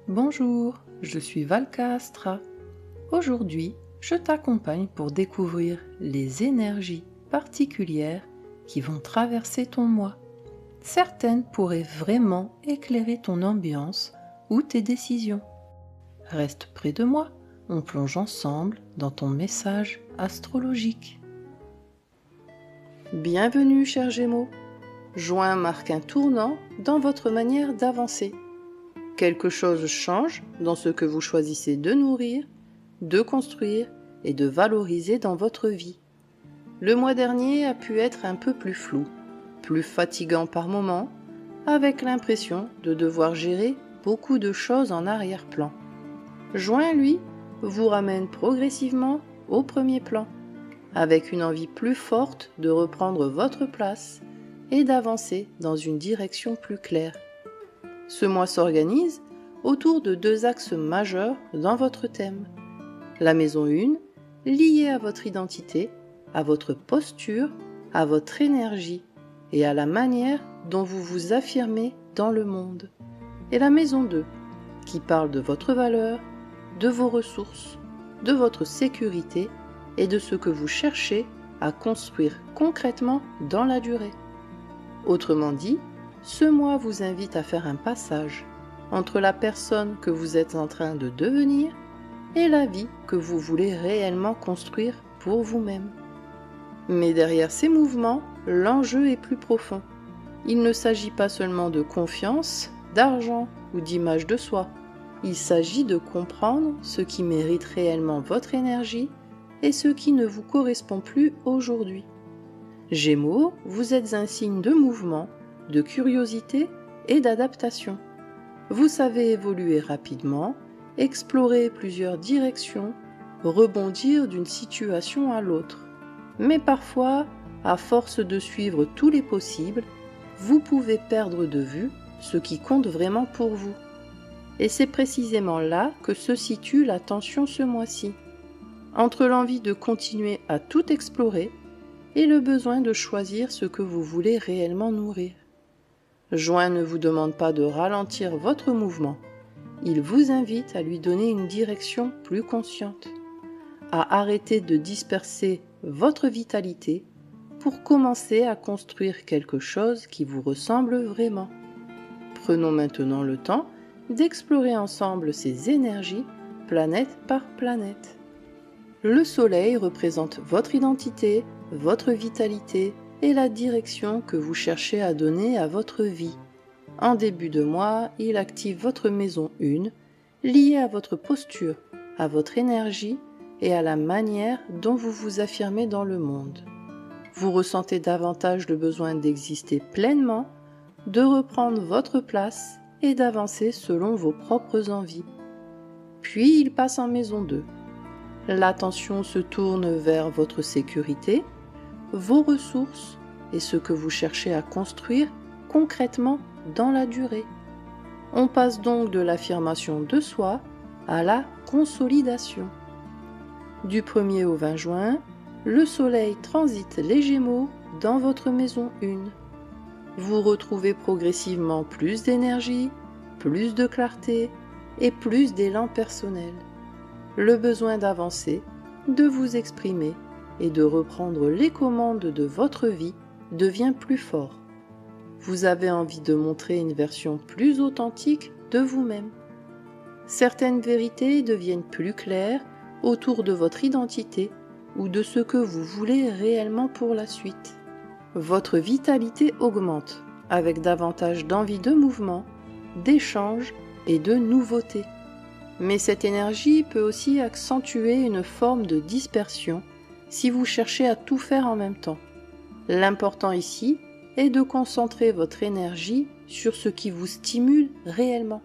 Bonjour, je suis Valka Astra. Aujourd'hui, je t'accompagne pour découvrir les énergies particulières qui vont traverser ton moi. Certaines pourraient vraiment éclairer ton ambiance ou tes décisions. Reste près de moi, on plonge ensemble dans ton message astrologique. Bienvenue, chers Gémeaux. Juin marque un tournant dans votre manière d'avancer. Quelque chose change dans ce que vous choisissez de nourrir, de construire et de valoriser dans votre vie. Le mois dernier a pu être un peu plus flou, plus fatigant par moments, avec l'impression de devoir gérer beaucoup de choses en arrière-plan. Juin, lui, vous ramène progressivement au premier plan, avec une envie plus forte de reprendre votre place et d'avancer dans une direction plus claire. Ce mois s'organise autour de 2 axes majeurs dans votre thème. La maison 1, liée à votre identité, à votre posture, à votre énergie et à la manière dont vous vous affirmez dans le monde. Et la maison 2, qui parle de votre valeur, de vos ressources, de votre sécurité et de ce que vous cherchez à construire concrètement dans la durée. Autrement dit, ce mois vous invite à faire un passage entre la personne que vous êtes en train de devenir et la vie que vous voulez réellement construire pour vous-même. Mais derrière ces mouvements, l'enjeu est plus profond. Il ne s'agit pas seulement de confiance, d'argent ou d'image de soi. Il s'agit de comprendre ce qui mérite réellement votre énergie et ce qui ne vous correspond plus aujourd'hui. Gémeaux, vous êtes un signe de mouvement, de curiosité et d'adaptation. Vous savez évoluer rapidement, explorer plusieurs directions, rebondir d'une situation à l'autre. Mais parfois, à force de suivre tous les possibles, vous pouvez perdre de vue ce qui compte vraiment pour vous. Et c'est précisément là que se situe la tension ce mois-ci, entre l'envie de continuer à tout explorer et le besoin de choisir ce que vous voulez réellement nourrir. Juin ne vous demande pas de ralentir votre mouvement, il vous invite à lui donner une direction plus consciente, à arrêter de disperser votre vitalité pour commencer à construire quelque chose qui vous ressemble vraiment. Prenons maintenant le temps d'explorer ensemble ces énergies, planète par planète. Le Soleil représente votre identité, votre vitalité et la direction que vous cherchez à donner à votre vie. En début de mois, il active votre maison 1, liée à votre posture, à votre énergie et à la manière dont vous vous affirmez dans le monde. Vous ressentez davantage le besoin d'exister pleinement, de reprendre votre place et d'avancer selon vos propres envies. Puis il passe en maison 2. L'attention se tourne vers votre sécurité, vos ressources et ce que vous cherchez à construire concrètement dans la durée. On passe donc de l'affirmation de soi à la consolidation. Du 1er au 20 juin, le Soleil transite les Gémeaux dans votre maison 1. Vous retrouvez progressivement plus d'énergie, plus de clarté et plus d'élan personnel. Le besoin d'avancer, de vous exprimer et de reprendre les commandes de votre vie devient plus fort. Vous avez envie de montrer une version plus authentique de vous-même. Certaines vérités deviennent plus claires autour de votre identité ou de ce que vous voulez réellement pour la suite. Votre vitalité augmente avec davantage d'envie de mouvement, d'échange et de nouveauté. Mais cette énergie peut aussi accentuer une forme de dispersion si vous cherchez à tout faire en même temps. L'important ici est de concentrer votre énergie sur ce qui vous stimule réellement.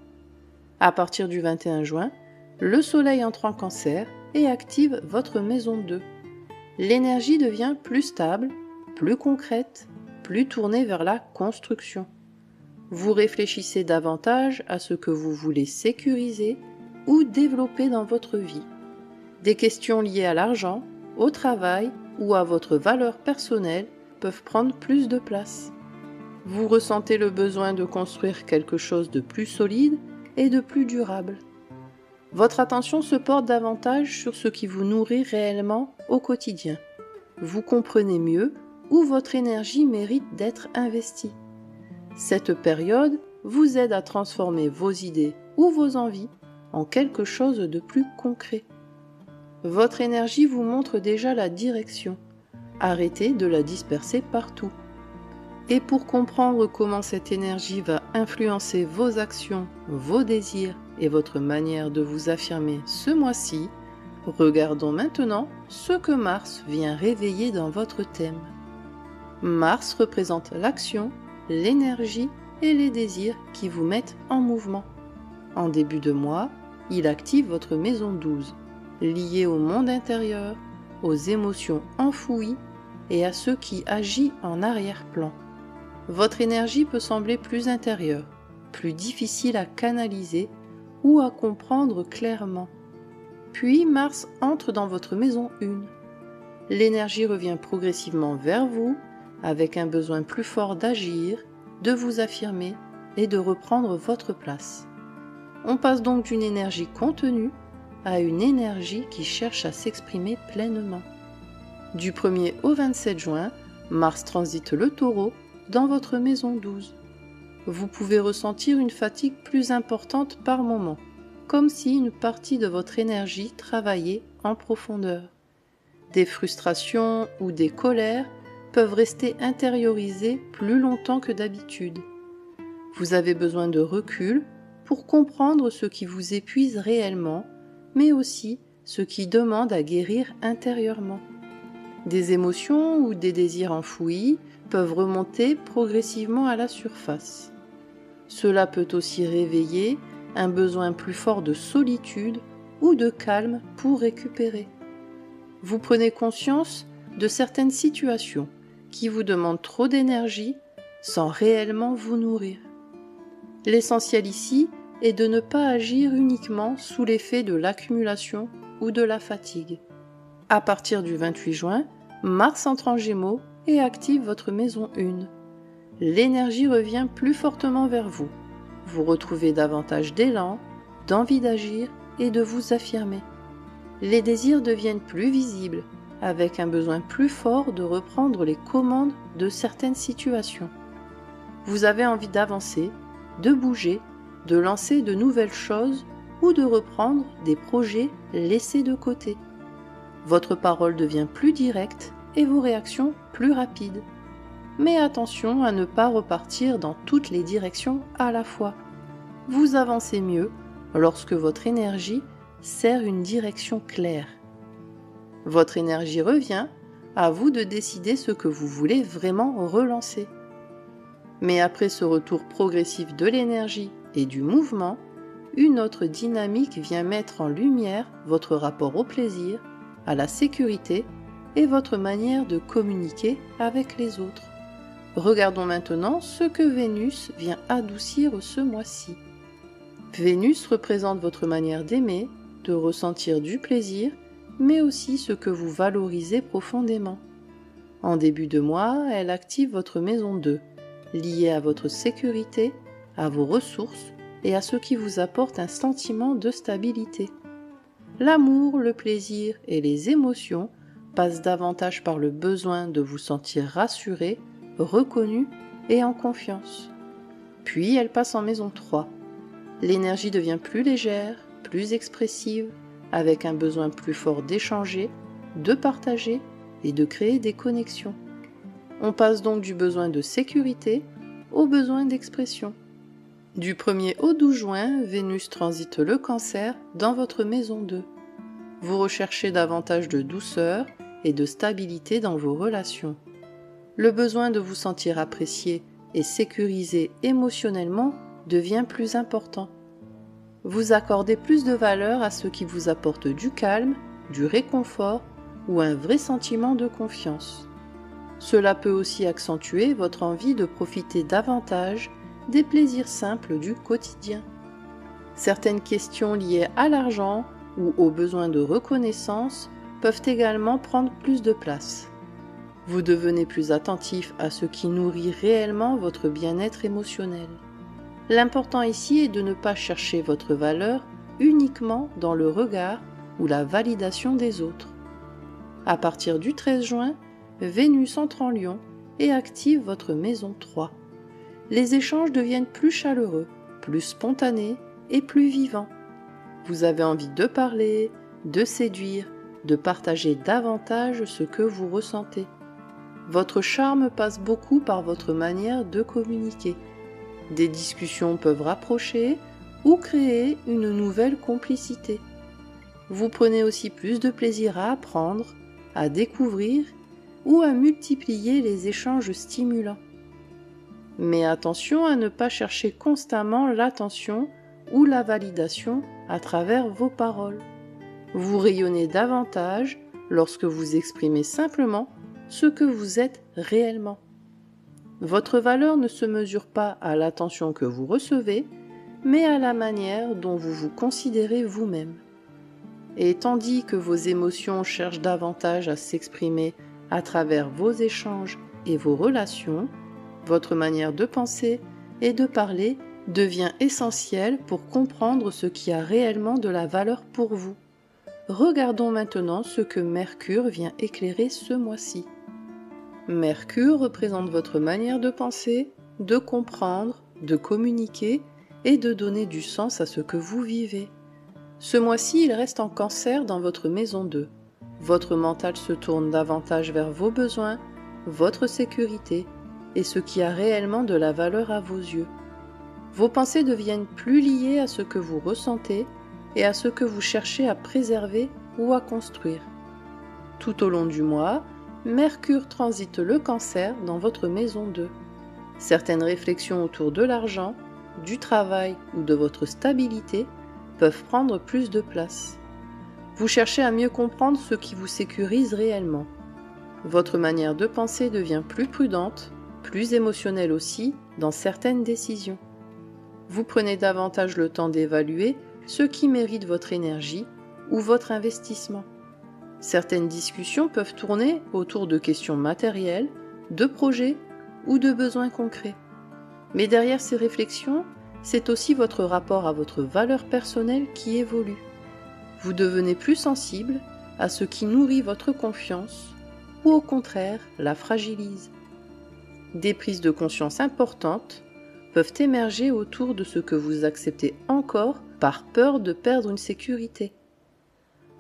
À partir du 21 juin, le Soleil entre en Cancer et active votre maison 2. L'énergie devient plus stable, plus concrète, plus tournée vers la construction. Vous réfléchissez davantage à ce que vous voulez sécuriser ou développer dans votre vie. Des questions liées à l'argent, au travail ou à votre valeur personnelle peuvent prendre plus de place. Vous ressentez le besoin de construire quelque chose de plus solide et de plus durable. Votre attention se porte davantage sur ce qui vous nourrit réellement au quotidien. Vous comprenez mieux où votre énergie mérite d'être investie. Cette période vous aide à transformer vos idées ou vos envies en quelque chose de plus concret. Votre énergie vous montre déjà la direction. Arrêtez de la disperser partout. Et pour comprendre comment cette énergie va influencer vos actions, vos désirs et votre manière de vous affirmer ce mois-ci, regardons maintenant ce que Mars vient réveiller dans votre thème. Mars représente l'action, l'énergie et les désirs qui vous mettent en mouvement. En début de mois, il active votre maison 12, liée au monde intérieur, aux émotions enfouies et à ce qui agit en arrière-plan. Votre énergie peut sembler plus intérieure, plus difficile à canaliser ou à comprendre clairement. Puis Mars entre dans votre maison 1. L'énergie revient progressivement vers vous avec un besoin plus fort d'agir, de vous affirmer et de reprendre votre place. On passe donc d'une énergie contenue à une énergie qui cherche à s'exprimer pleinement. Du 1er au 27 juin, Mars transite le Taureau dans votre maison 12. Vous pouvez ressentir une fatigue plus importante par moment, comme si une partie de votre énergie travaillait en profondeur. Des frustrations ou des colères peuvent rester intériorisées plus longtemps que d'habitude. Vous avez besoin de recul pour comprendre ce qui vous épuise réellement, mais aussi ce qui demande à guérir intérieurement. Des émotions ou des désirs enfouis peuvent remonter progressivement à la surface. Cela peut aussi réveiller un besoin plus fort de solitude ou de calme pour récupérer. Vous prenez conscience de certaines situations qui vous demandent trop d'énergie sans réellement vous nourrir. L'essentiel ici est de ne pas agir uniquement sous l'effet de l'accumulation ou de la fatigue. À partir du 28 juin, Mars entre en Gémeaux et active votre maison 1. L'énergie revient plus fortement vers vous. Vous retrouvez davantage d'élan, d'envie d'agir et de vous affirmer. Les désirs deviennent plus visibles, avec un besoin plus fort de reprendre les commandes de certaines situations. Vous avez envie d'avancer, de bouger, de lancer de nouvelles choses ou de reprendre des projets laissés de côté. Votre parole devient plus directe et vos réactions plus rapides. Mais attention à ne pas repartir dans toutes les directions à la fois. Vous avancez mieux lorsque votre énergie sert une direction claire. Votre énergie revient, à vous de décider ce que vous voulez vraiment relancer. Mais après ce retour progressif de l'énergie et du mouvement, une autre dynamique vient mettre en lumière votre rapport au plaisir, à la sécurité et votre manière de communiquer avec les autres. Regardons maintenant ce que Vénus vient adoucir ce mois-ci. Vénus représente votre manière d'aimer, de ressentir du plaisir, mais aussi ce que vous valorisez profondément. En début de mois, elle active votre maison 2, liée à votre sécurité, à vos ressources et à ce qui vous apporte un sentiment de stabilité. L'amour, le plaisir et les émotions passent davantage par le besoin de vous sentir rassuré, reconnu et en confiance. Puis elle passe en maison 3. L'énergie devient plus légère, plus expressive, avec un besoin plus fort d'échanger, de partager et de créer des connexions. On passe donc du besoin de sécurité au besoin d'expression. Du 1er au 12 juin, Vénus transite le Cancer dans votre maison 2. Vous recherchez davantage de douceur et de stabilité dans vos relations. Le besoin de vous sentir apprécié et sécurisé émotionnellement devient plus important. Vous accordez plus de valeur à ce qui vous apporte du calme, du réconfort ou un vrai sentiment de confiance. Cela peut aussi accentuer votre envie de profiter davantage des plaisirs simples du quotidien. Certaines questions liées à l'argent ou aux besoins de reconnaissance peuvent également prendre plus de place. Vous devenez plus attentif à ce qui nourrit réellement votre bien-être émotionnel. L'important ici est de ne pas chercher votre valeur uniquement dans le regard ou la validation des autres. À partir du 13 juin, Vénus entre en Lion et active votre maison 3. Les échanges deviennent plus chaleureux, plus spontanés et plus vivants. Vous avez envie de parler, de séduire, de partager davantage ce que vous ressentez. Votre charme passe beaucoup par votre manière de communiquer. Des discussions peuvent rapprocher ou créer une nouvelle complicité. Vous prenez aussi plus de plaisir à apprendre, à découvrir ou à multiplier les échanges stimulants. Mais attention à ne pas chercher constamment l'attention ou la validation à travers vos paroles. Vous rayonnez davantage lorsque vous exprimez simplement ce que vous êtes réellement. Votre valeur ne se mesure pas à l'attention que vous recevez, mais à la manière dont vous vous considérez vous-même. Et tandis que vos émotions cherchent davantage à s'exprimer à travers vos échanges et vos relations, votre manière de penser et de parler devient essentielle pour comprendre ce qui a réellement de la valeur pour vous. Regardons maintenant ce que Mercure vient éclairer ce mois-ci. Mercure représente votre manière de penser, de comprendre, de communiquer et de donner du sens à ce que vous vivez. Ce mois-ci, il reste en Cancer dans votre maison 2. Votre mental se tourne davantage vers vos besoins, votre sécurité et ce qui a réellement de la valeur à vos yeux. Vos pensées deviennent plus liées à ce que vous ressentez et à ce que vous cherchez à préserver ou à construire. Tout au long du mois, Mercure transite le Cancer dans votre maison 2. Certaines réflexions autour de l'argent, du travail ou de votre stabilité peuvent prendre plus de place. Vous cherchez à mieux comprendre ce qui vous sécurise réellement. Votre manière de penser devient plus prudente, plus émotionnelle aussi dans certaines décisions. Vous prenez davantage le temps d'évaluer ce qui mérite votre énergie ou votre investissement. Certaines discussions peuvent tourner autour de questions matérielles, de projets ou de besoins concrets. Mais derrière ces réflexions, c'est aussi votre rapport à votre valeur personnelle qui évolue. Vous devenez plus sensible à ce qui nourrit votre confiance ou au contraire la fragilise. Des prises de conscience importantes peuvent émerger autour de ce que vous acceptez encore par peur de perdre une sécurité.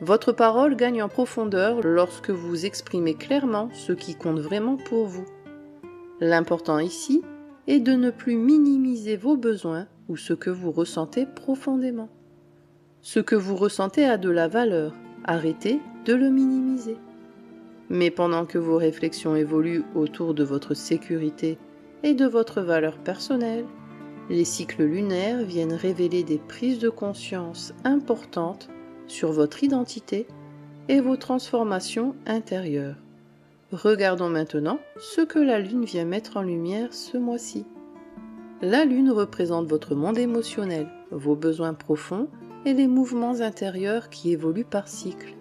Votre parole gagne en profondeur lorsque vous exprimez clairement ce qui compte vraiment pour vous. L'important ici est de ne plus minimiser vos besoins ou ce que vous ressentez profondément. Ce que vous ressentez a de la valeur, arrêtez de le minimiser. Mais pendant que vos réflexions évoluent autour de votre sécurité et de votre valeur personnelle, les cycles lunaires viennent révéler des prises de conscience importantes sur votre identité et vos transformations intérieures. Regardons maintenant ce que la Lune vient mettre en lumière ce mois-ci. La Lune représente votre monde émotionnel, vos besoins profonds et les mouvements intérieurs qui évoluent par cycle.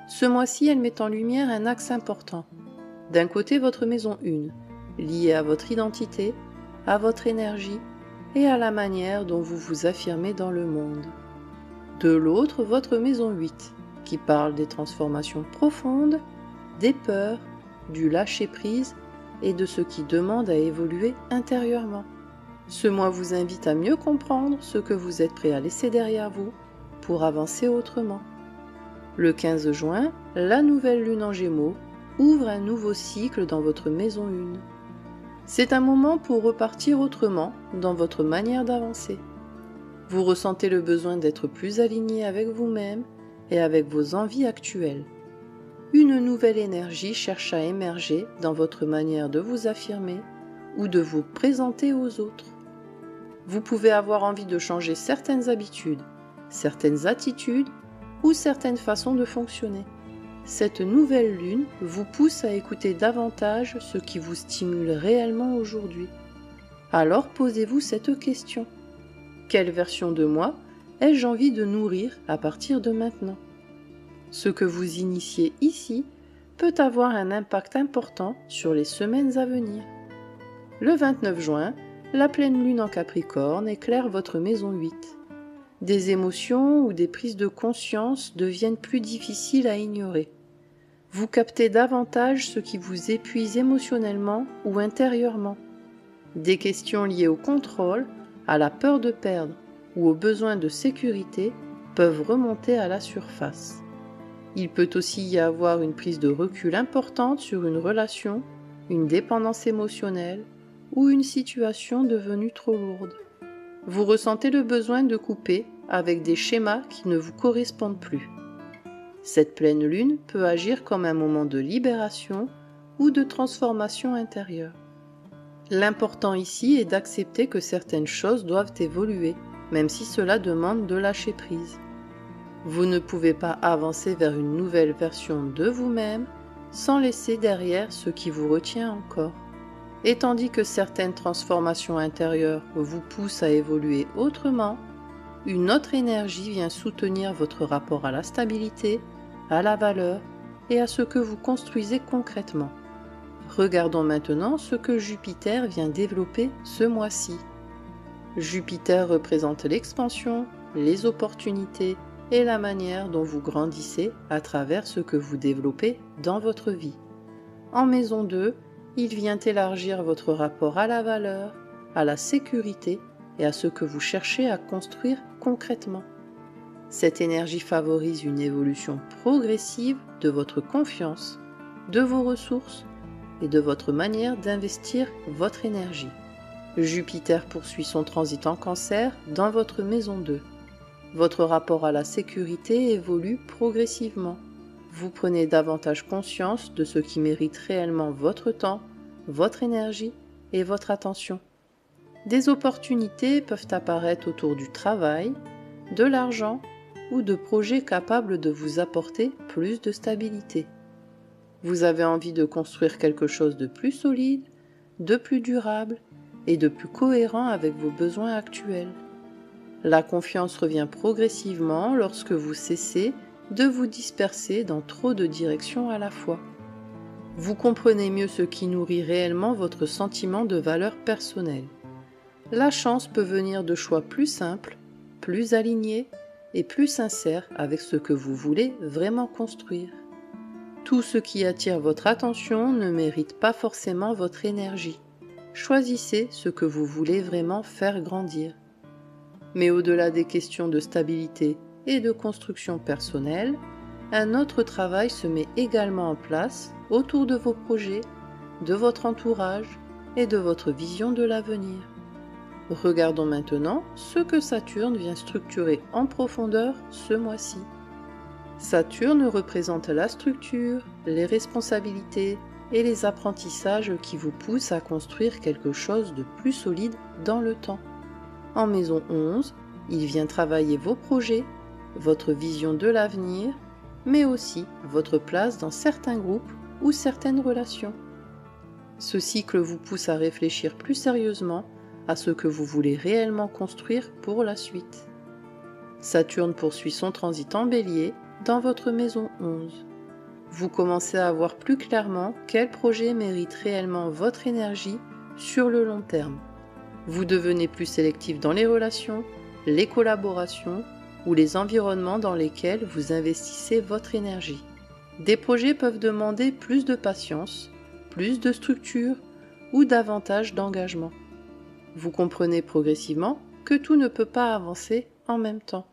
Ce mois-ci, elle met en lumière un axe important. D'un côté, votre maison 1, liée à votre identité, à votre énergie et à la manière dont vous vous affirmez dans le monde. De l'autre, votre maison 8, qui parle des transformations profondes, des peurs, du lâcher-prise et de ce qui demande à évoluer intérieurement. Ce mois vous invite à mieux comprendre ce que vous êtes prêt à laisser derrière vous pour avancer autrement. Le 15 juin, la nouvelle lune en Gémeaux ouvre un nouveau cycle dans votre maison 1. C'est un moment pour repartir autrement dans votre manière d'avancer. Vous ressentez le besoin d'être plus aligné avec vous-même et avec vos envies actuelles. Une nouvelle énergie cherche à émerger dans votre manière de vous affirmer ou de vous présenter aux autres. Vous pouvez avoir envie de changer certaines habitudes, certaines attitudes ou certaines façons de fonctionner. Cette nouvelle lune vous pousse à écouter davantage ce qui vous stimule réellement aujourd'hui. Alors posez-vous cette question. Quelle version de moi ai-je envie de nourrir à partir de maintenant ? Ce que vous initiez ici peut avoir un impact important sur les semaines à venir. Le 29 juin, la pleine lune en Capricorne éclaire votre maison 8. Des émotions ou des prises de conscience deviennent plus difficiles à ignorer. Vous captez davantage ce qui vous épuise émotionnellement ou intérieurement. Des questions liées au contrôle, à la peur de perdre ou au besoin de sécurité peuvent remonter à la surface. Il peut aussi y avoir une prise de recul importante sur une relation, une dépendance émotionnelle ou une situation devenue trop lourde. Vous ressentez le besoin de couper avec des schémas qui ne vous correspondent plus. Cette pleine lune peut agir comme un moment de libération ou de transformation intérieure. L'important ici est d'accepter que certaines choses doivent évoluer, même si cela demande de lâcher prise. Vous ne pouvez pas avancer vers une nouvelle version de vous-même sans laisser derrière ce qui vous retient encore. Et tandis que certaines transformations intérieures vous poussent à évoluer autrement, une autre énergie vient soutenir votre rapport à la stabilité, à la valeur et à ce que vous construisez concrètement. Regardons maintenant ce que Jupiter vient développer ce mois-ci. Jupiter représente l'expansion, les opportunités et la manière dont vous grandissez à travers ce que vous développez dans votre vie. En maison 2, il vient élargir votre rapport à la valeur, à la sécurité et à ce que vous cherchez à construire concrètement. Cette énergie favorise une évolution progressive de votre confiance, de vos ressources et de votre manière d'investir votre énergie. Jupiter poursuit son transit en Cancer dans votre maison 2. Votre rapport à la sécurité évolue progressivement. Vous prenez davantage conscience de ce qui mérite réellement votre temps, votre énergie et votre attention. Des opportunités peuvent apparaître autour du travail, de l'argent ou de projets capables de vous apporter plus de stabilité. Vous avez envie de construire quelque chose de plus solide, de plus durable et de plus cohérent avec vos besoins actuels. La confiance revient progressivement lorsque vous cessez de vous disperser dans trop de directions à la fois. Vous comprenez mieux ce qui nourrit réellement votre sentiment de valeur personnelle. La chance peut venir de choix plus simples, plus alignés et plus sincères avec ce que vous voulez vraiment construire. Tout ce qui attire votre attention ne mérite pas forcément votre énergie. Choisissez ce que vous voulez vraiment faire grandir. Mais au-delà des questions de stabilité et de construction personnelle, un autre travail se met également en place autour de vos projets, de votre entourage et de votre vision de l'avenir. Regardons maintenant ce que Saturne vient structurer en profondeur ce mois-ci. Saturne représente la structure, les responsabilités et les apprentissages qui vous poussent à construire quelque chose de plus solide dans le temps. En maison 11, il vient travailler vos projets, votre vision de l'avenir, mais aussi votre place dans certains groupes ou certaines relations. Ce cycle vous pousse à réfléchir plus sérieusement à ce que vous voulez réellement construire pour la suite. Saturne poursuit son transit en Bélier dans votre maison 11. Vous commencez à voir plus clairement quel projet mérite réellement votre énergie sur le long terme. Vous devenez plus sélectif dans les relations, les collaborations ou les environnements dans lesquels vous investissez votre énergie. Des projets peuvent demander plus de patience, plus de structure ou davantage d'engagement. Vous comprenez progressivement que tout ne peut pas avancer en même temps.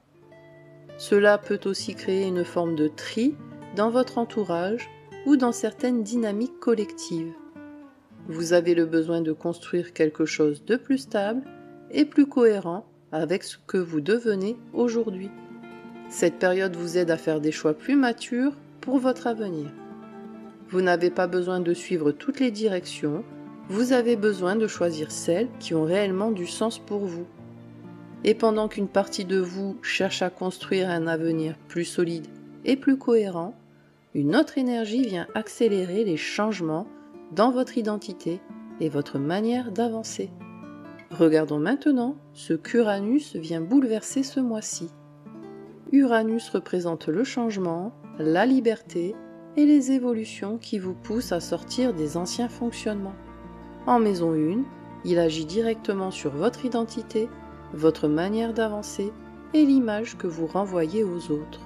Cela peut aussi créer une forme de tri dans votre entourage ou dans certaines dynamiques collectives. Vous avez le besoin de construire quelque chose de plus stable et plus cohérent avec ce que vous devenez aujourd'hui. Cette période vous aide à faire des choix plus matures pour votre avenir. Vous n'avez pas besoin de suivre toutes les directions, vous avez besoin de choisir celles qui ont réellement du sens pour vous. Et pendant qu'une partie de vous cherche à construire un avenir plus solide et plus cohérent, une autre énergie vient accélérer les changements dans votre identité et votre manière d'avancer. Regardons maintenant ce qu'Uranus vient bouleverser ce mois-ci. Uranus représente le changement, la liberté et les évolutions qui vous poussent à sortir des anciens fonctionnements. En maison 1, il agit directement sur votre identité, votre manière d'avancer et l'image que vous renvoyez aux autres.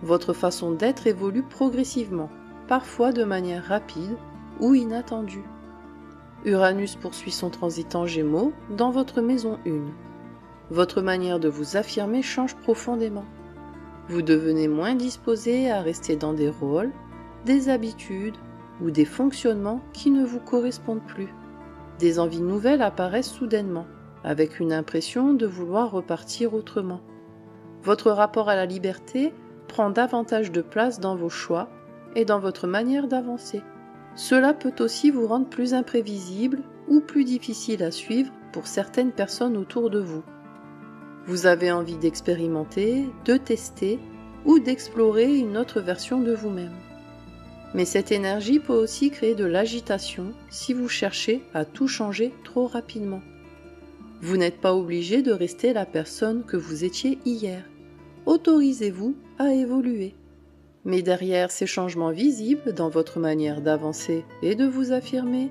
Votre façon d'être évolue progressivement, parfois de manière rapide ou inattendue. Uranus poursuit son transit en Gémeaux dans votre maison 1. Votre manière de vous affirmer change profondément. Vous devenez moins disposé à rester dans des rôles, des habitudes ou des fonctionnements qui ne vous correspondent plus. Des envies nouvelles apparaissent soudainement, avec une impression de vouloir repartir autrement. Votre rapport à la liberté prend davantage de place dans vos choix et dans votre manière d'avancer. Cela peut aussi vous rendre plus imprévisible ou plus difficile à suivre pour certaines personnes autour de vous. Vous avez envie d'expérimenter, de tester ou d'explorer une autre version de vous-même. Mais cette énergie peut aussi créer de l'agitation si vous cherchez à tout changer trop rapidement. Vous n'êtes pas obligé de rester la personne que vous étiez hier. Autorisez-vous à évoluer. Mais derrière ces changements visibles dans votre manière d'avancer et de vous affirmer,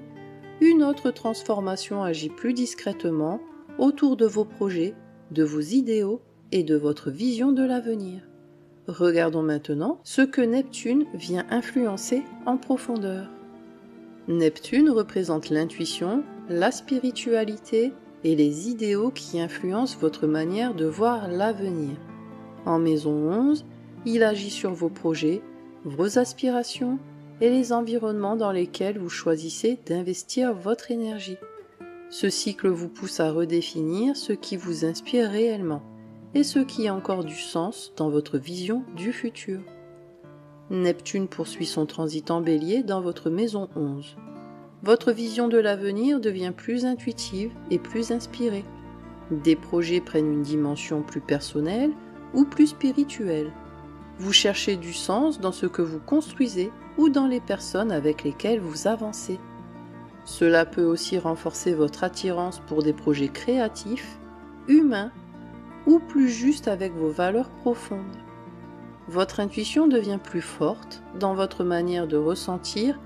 une autre transformation agit plus discrètement autour de vos projets, de vos idéaux et de votre vision de l'avenir. Regardons maintenant ce que Neptune vient influencer en profondeur. Neptune représente l'intuition, la spiritualité et les idéaux qui influencent votre manière de voir l'avenir. En maison 11, il agit sur vos projets, vos aspirations et les environnements dans lesquels vous choisissez d'investir votre énergie. Ce cycle vous pousse à redéfinir ce qui vous inspire réellement et ce qui a encore du sens dans votre vision du futur. Neptune poursuit son transit en Bélier dans votre maison 11. Votre vision de l'avenir devient plus intuitive et plus inspirée. Des projets prennent une dimension plus personnelle ou plus spirituelle. Vous cherchez du sens dans ce que vous construisez ou dans les personnes avec lesquelles vous avancez. Cela peut aussi renforcer votre attirance pour des projets créatifs, humains ou plus justes avec vos valeurs profondes. Votre intuition devient plus forte dans votre manière de ressentir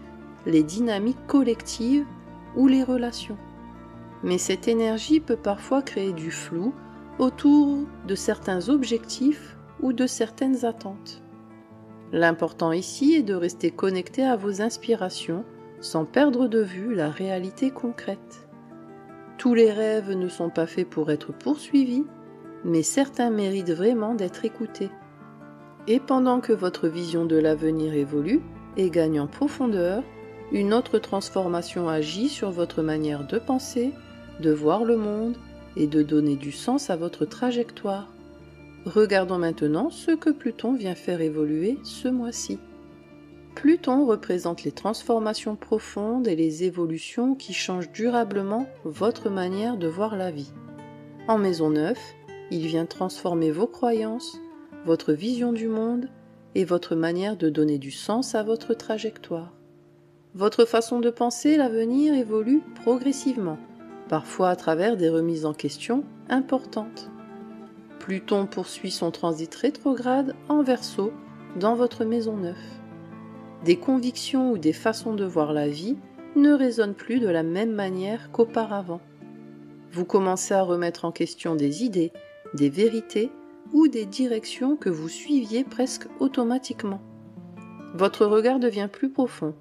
les dynamiques collectives ou les relations. Mais cette énergie peut parfois créer du flou autour de certains objectifs ou de certaines attentes. L'important ici est de rester connecté à vos inspirations sans perdre de vue la réalité concrète. Tous les rêves ne sont pas faits pour être poursuivis, mais certains méritent vraiment d'être écoutés. Et pendant que votre vision de l'avenir évolue et gagne en profondeur, une autre transformation agit sur votre manière de penser, de voir le monde et de donner du sens à votre trajectoire. Regardons maintenant ce que Pluton vient faire évoluer ce mois-ci. Pluton représente les transformations profondes et les évolutions qui changent durablement votre manière de voir la vie. En maison 9, il vient transformer vos croyances, votre vision du monde et votre manière de donner du sens à votre trajectoire. Votre façon de penser l'avenir évolue progressivement, parfois à travers des remises en question importantes. Pluton poursuit son transit rétrograde en Verseau dans votre maison 9. Des convictions ou des façons de voir la vie ne résonnent plus de la même manière qu'auparavant. Vous commencez à remettre en question des idées, des vérités ou des directions que vous suiviez presque automatiquement. Votre regard devient plus profond,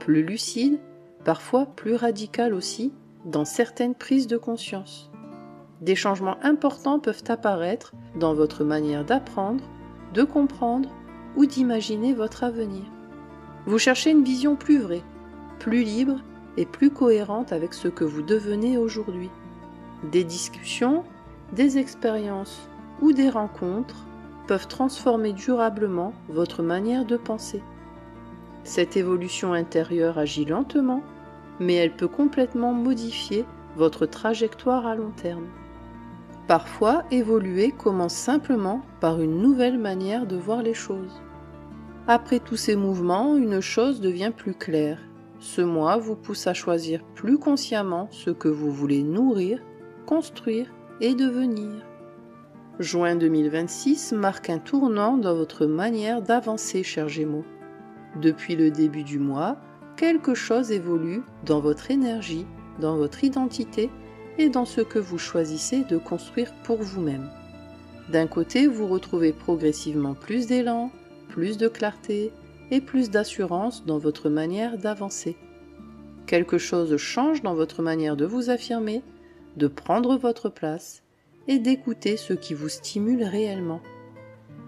plus lucide, parfois plus radical aussi, dans certaines prises de conscience. Des changements importants peuvent apparaître dans votre manière d'apprendre, de comprendre ou d'imaginer votre avenir. Vous cherchez une vision plus vraie, plus libre et plus cohérente avec ce que vous devenez aujourd'hui. Des discussions, des expériences ou des rencontres peuvent transformer durablement votre manière de penser. Cette évolution intérieure agit lentement, mais elle peut complètement modifier votre trajectoire à long terme. Parfois, évoluer commence simplement par une nouvelle manière de voir les choses. Après tous ces mouvements, une chose devient plus claire. Ce mois vous pousse à choisir plus consciemment ce que vous voulez nourrir, construire et devenir. Juin 2026 marque un tournant dans votre manière d'avancer, chers Gémeaux. Depuis le début du mois, quelque chose évolue dans votre énergie dans votre identité et dans ce que vous choisissez de construire pour vous-même. D'un côté, vous retrouvez progressivement plus d'élan, plus de clarté et plus d'assurance dans votre manière d'avancer. Quelque chose change dans votre manière de vous affirmer, de prendre votre place et d'écouter ce qui vous stimule réellement.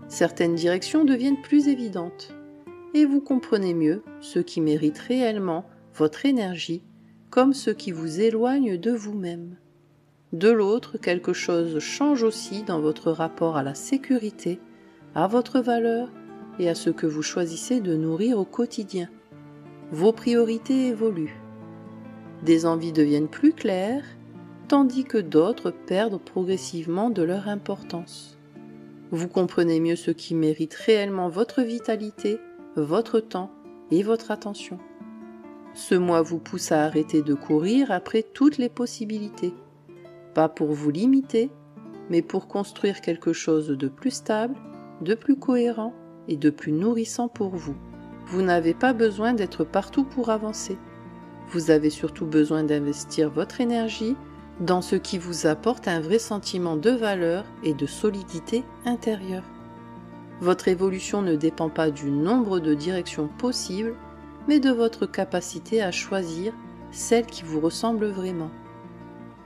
Certaines directions deviennent plus évidentes et vous comprenez mieux ce qui mérite réellement votre énergie comme ce qui vous éloigne de vous-même. De l'autre, quelque chose change aussi dans votre rapport à la sécurité, à votre valeur et à ce que vous choisissez de nourrir au quotidien. Vos priorités évoluent. Des envies deviennent plus claires, tandis que d'autres perdent progressivement de leur importance. Vous comprenez mieux ce qui mérite réellement votre vitalité, votre temps et votre attention. Ce mois vous pousse à arrêter de courir après toutes les possibilités, pas pour vous limiter, mais pour construire quelque chose de plus stable, de plus cohérent et de plus nourrissant pour vous. Vous n'avez pas besoin d'être partout pour avancer. Vous avez surtout besoin d'investir votre énergie dans ce qui vous apporte un vrai sentiment de valeur et de solidité intérieure. Votre évolution ne dépend pas du nombre de directions possibles, mais de votre capacité à choisir celle qui vous ressemble vraiment.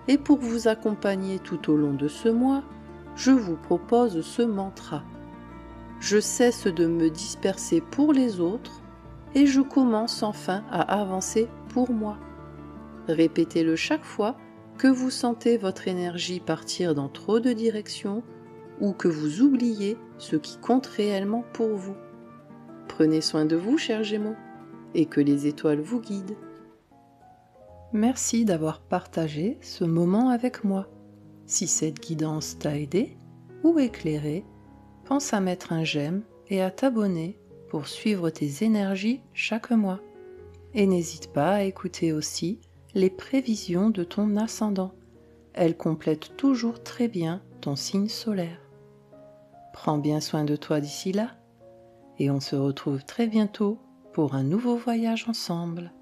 Et pour vous accompagner tout au long de ce mois, je vous propose ce mantra. Je cesse de me disperser pour les autres et je commence enfin à avancer pour moi. Répétez-le chaque fois que vous sentez votre énergie partir dans trop de directions ou que vous oubliez ce qui compte réellement pour vous. Prenez soin de vous, chers Gémeaux, et que les étoiles vous guident. Merci d'avoir partagé ce moment avec moi. Si cette guidance t'a aidé ou éclairé, pense à mettre un j'aime et à t'abonner pour suivre tes énergies chaque mois. Et n'hésite pas à écouter aussi les prévisions de ton ascendant. Elles complètent toujours très bien ton signe solaire. Prends bien soin de toi d'ici là, et on se retrouve très bientôt pour un nouveau voyage ensemble.